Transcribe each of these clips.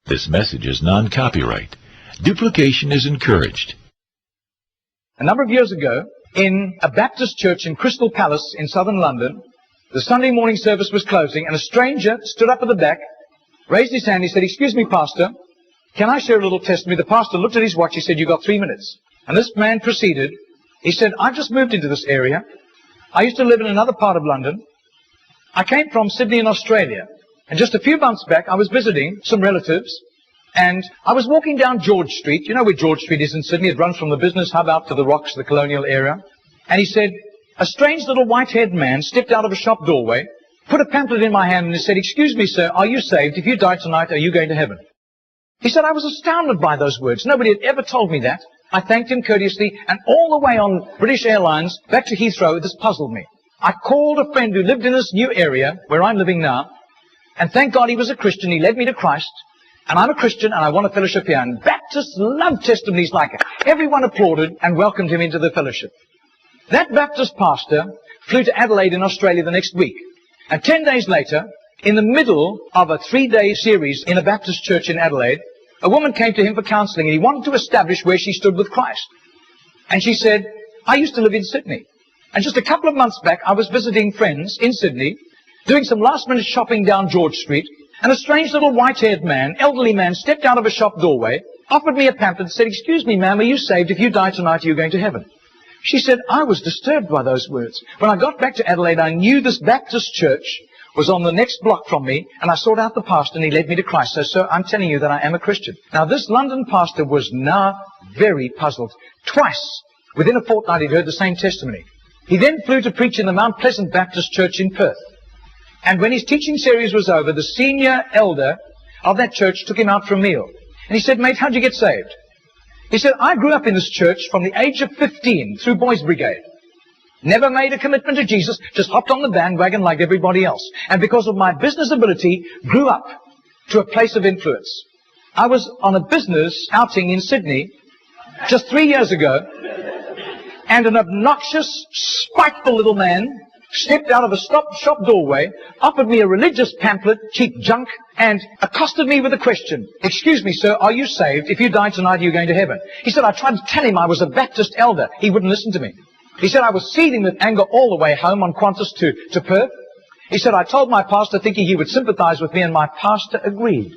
This message is non-copyright. Duplication is encouraged. A number of years ago, in a Baptist church in Crystal Palace in southern London, the Sunday morning service was closing, and a stranger stood up at the back, raised his hand, he said, "Excuse me, Pastor, can I share a little testimony?" The pastor looked at his watch, he said, "You've got 3 minutes." And this man proceeded. He said, "I've just moved into this area. I used to live in another part of London. I came from Sydney in Australia. And just a few months back, I was visiting some relatives, and I was walking down George Street. You know where George Street is in Sydney? It runs from the business hub out to the Rocks, the colonial area. And he said, a strange little white-haired man stepped out of a shop doorway, put a pamphlet in my hand, and he said, "Excuse me, sir, are you saved? If you die tonight, are you going to heaven?" He said, I was astounded by those words. Nobody had ever told me that. I thanked him courteously, and all the way on British Airlines back to Heathrow, this puzzled me. I called a friend who lived in this new area where I'm living now, and thank God he was a Christian. He led me to Christ, and I'm a Christian, and I want a fellowship here. And Baptists love testimonies like it. Everyone applauded and welcomed him into the fellowship. That Baptist pastor flew to Adelaide in Australia the next week, and 10 days later, in the middle of a 3-day series in a Baptist church in Adelaide, a woman came to him for counseling, and he wanted to establish where she stood with Christ. And she said, "I used to live in Sydney. And just a couple of months back, I was visiting friends in Sydney, doing some last-minute shopping down George Street, and a strange little white-haired man, elderly man, stepped out of a shop doorway, offered me a pamphlet, and said, 'Excuse me, ma'am, are you saved? If you die tonight, are you going to heaven?'" She said, I was disturbed by those words. When I got back to Adelaide, I knew this Baptist church was on the next block from me, and I sought out the pastor, and he led me to Christ. So, sir, I'm telling you that I am a Christian. Now, this London pastor was now very puzzled. Twice, within a fortnight, he'd heard the same testimony. He then flew to preach in the Mount Pleasant Baptist Church in Perth. And when his teaching series was over, the senior elder of that church took him out for a meal. And he said, "Mate, how'd you get saved?" He said, "I grew up in this church from the age of 15 through Boys Brigade. Never made a commitment to Jesus, just hopped on the bandwagon like everybody else. And because of my business ability, grew up to a place of influence. I was on a business outing in Sydney just 3 years ago, and an obnoxious, spiteful little man stepped out of a shop doorway, offered me a religious pamphlet, cheap junk, and accosted me with a question. 'Excuse me, sir, are you saved? If you die tonight, are you going to heaven?' He said, I tried to tell him I was a Baptist elder. He wouldn't listen to me. He said, I was seething with anger all the way home on Qantas to Perth. He said, I told my pastor thinking he would sympathize with me, and my pastor agreed.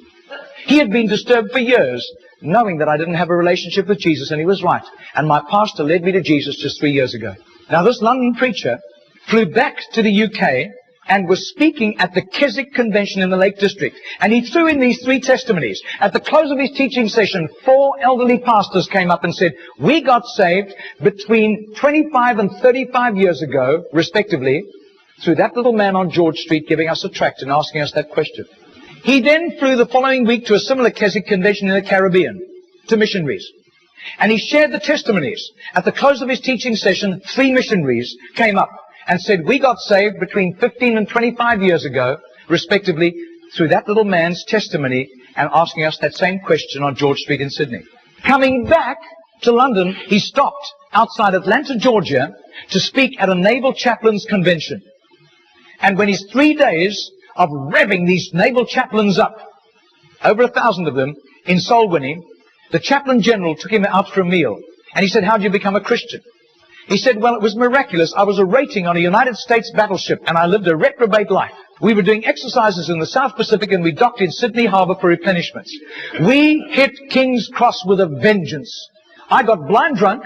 He had been disturbed for years, knowing that I didn't have a relationship with Jesus, and he was right. And my pastor led me to Jesus just 3 years ago." Now, this London preacher flew back to the UK and was speaking at the Keswick Convention in the Lake District. And he threw in these 3 testimonies. At the close of his teaching session, 4 elderly pastors came up and said, "We got saved between 25 and 35 years ago, respectively, through that little man on George Street giving us a tract and asking us that question." He then flew the following week to a similar Keswick Convention in the Caribbean, to missionaries. And he shared the testimonies. At the close of his teaching session, 3 missionaries came up and said, "We got saved between 15 and 25 years ago, respectively, through that little man's testimony and asking us that same question on George Street in Sydney." Coming back to London, he stopped outside Atlanta, Georgia, to speak at a naval chaplains convention. And when his 3 days of revving these naval chaplains up, over 1,000 of them, in soul winning, the chaplain general took him out for a meal. And he said, "How did you become a Christian?" He said, "Well, it was miraculous. I was a rating on a United States battleship, and I lived a reprobate life. We were doing exercises in the South Pacific, and we docked in Sydney Harbour for replenishments. We hit King's Cross with a vengeance. I got blind drunk.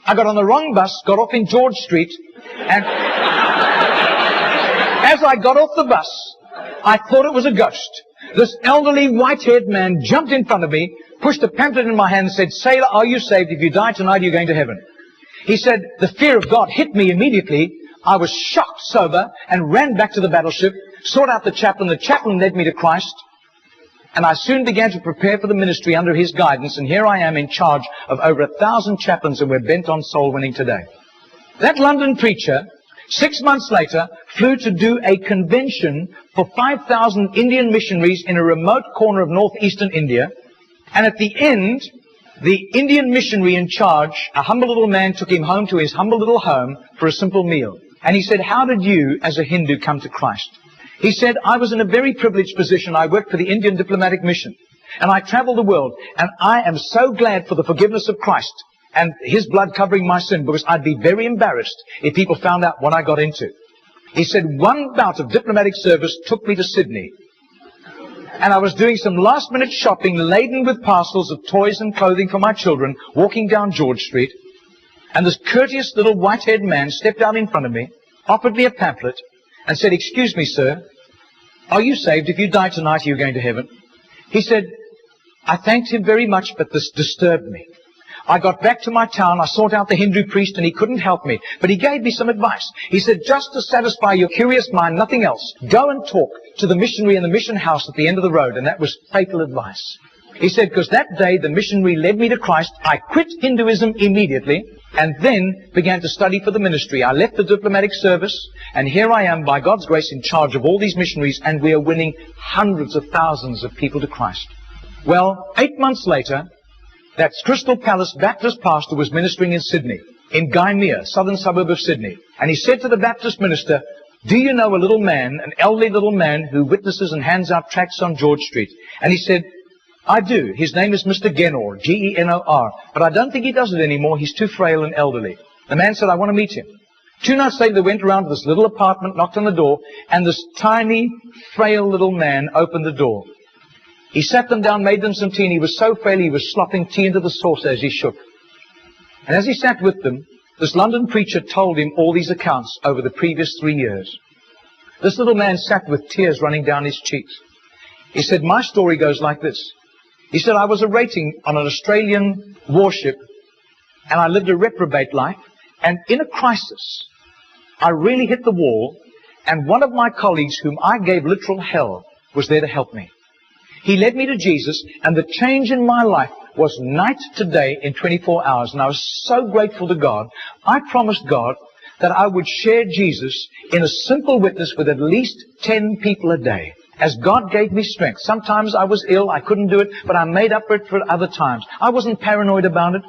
I got on the wrong bus, got off in George Street, and as I got off the bus, I thought it was a ghost. This elderly white-haired man jumped in front of me, pushed a pamphlet in my hand and said, 'Sailor, are you saved? If you die tonight, you're going to heaven.' He said, the fear of God hit me immediately. I was shocked sober and ran back to the battleship, sought out the chaplain. The chaplain led me to Christ, and I soon began to prepare for the ministry under his guidance, and here I am in charge of over 1,000 chaplains, and we're bent on soul winning today." That London preacher, 6 months later, flew to do a convention for 5,000 Indian missionaries in a remote corner of northeastern India, and at the end, the Indian missionary in charge, a humble little man, took him home to his humble little home for a simple meal. And he said, "How did you, as a Hindu, come to Christ?" He said, "I was in a very privileged position. I worked for the Indian diplomatic mission. And I travel the world, and I am so glad for the forgiveness of Christ and His blood covering my sin, because I'd be very embarrassed if people found out what I got into. He said, one bout of diplomatic service took me to Sydney. And I was doing some last-minute shopping laden with parcels of toys and clothing for my children, walking down George Street. And this courteous little white-haired man stepped out in front of me, offered me a pamphlet, and said, "Excuse me, sir, are you saved? If you die tonight, are you going to heaven?" He said, I thanked him very much, but this disturbed me. I got back to my town, I sought out the Hindu priest, and he couldn't help me. But he gave me some advice. He said, just to satisfy your curious mind, nothing else, go and talk to the missionary in the mission house at the end of the road. And that was fatal advice. He said, because that day the missionary led me to Christ. I quit Hinduism immediately and then began to study for the ministry. I left the diplomatic service, and here I am, by God's grace, in charge of all these missionaries, and we are winning hundreds of thousands of people to Christ. Well, 8 months later, that Crystal Palace Baptist pastor was ministering in Sydney, in Gymea, southern suburb of Sydney. And he said to the Baptist minister, do you know a little man, an elderly little man who witnesses and hands out tracts on George Street? And he said, I do. His name is Mr. Genor, G-E-N-O-R. But I don't think he does it anymore. He's too frail and elderly. The man said, I want to meet him. 2 nights later, they went around to this little apartment, knocked on the door, and this tiny, frail little man opened the door. He sat them down, made them some tea, and he was so frail he was slopping tea into the saucer as he shook. And as he sat with them, this London preacher told him all these accounts over the previous 3 years. This little man sat with tears running down his cheeks. He said, my story goes like this. He said, I was a rating on an Australian warship, and I lived a reprobate life, and in a crisis, I really hit the wall, and one of my colleagues, whom I gave literal hell, was there to help me. He led me to Jesus, and the change in my life was night to day in 24 hours. And I was so grateful to God. I promised God that I would share Jesus in a simple witness with at least 10 people a day, as God gave me strength. Sometimes I was ill, I couldn't do it, but I made up for it for other times. I wasn't paranoid about it,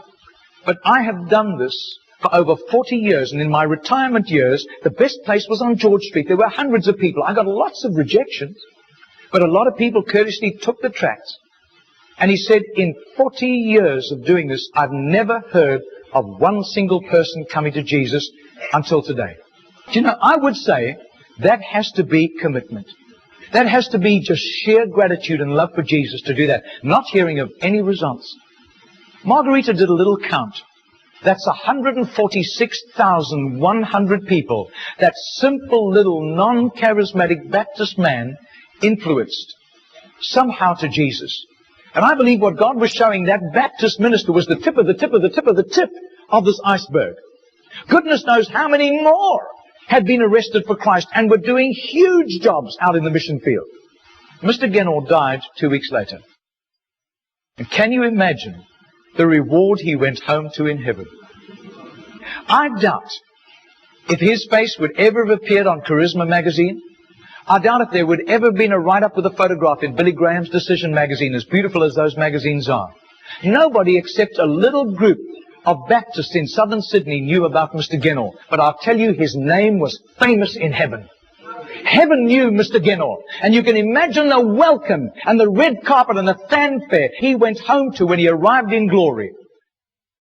but I have done this for over 40 years, and in my retirement years, the best place was on George Street. There were hundreds of people. I got lots of rejections. But a lot of people courteously took the tracts. And he said, in 40 years of doing this, I've never heard of one single person coming to Jesus until today. Do you know, I would say that has to be commitment. That has to be just sheer gratitude and love for Jesus to do that, not hearing of any results. Margarita did a little count. That's 146,100 people. That simple little non-charismatic Baptist man influenced somehow to Jesus. And I believe what God was showing that Baptist minister was the tip of the tip of the tip of the tip of this iceberg. Goodness knows how many more had been arrested for Christ and were doing huge jobs out in the mission field. Mr. Genor died 2 weeks later. And can you imagine the reward he went home to in heaven? I doubt if his face would ever have appeared on Charisma magazine. I doubt if there would ever have been a write-up with a photograph in Billy Graham's Decision magazine, as beautiful as those magazines are. Nobody except a little group of Baptists in southern Sydney knew about Mr. Genor. But I'll tell you, his name was famous in heaven. Heaven knew Mr. Genor. And you can imagine the welcome and the red carpet and the fanfare he went home to when he arrived in glory.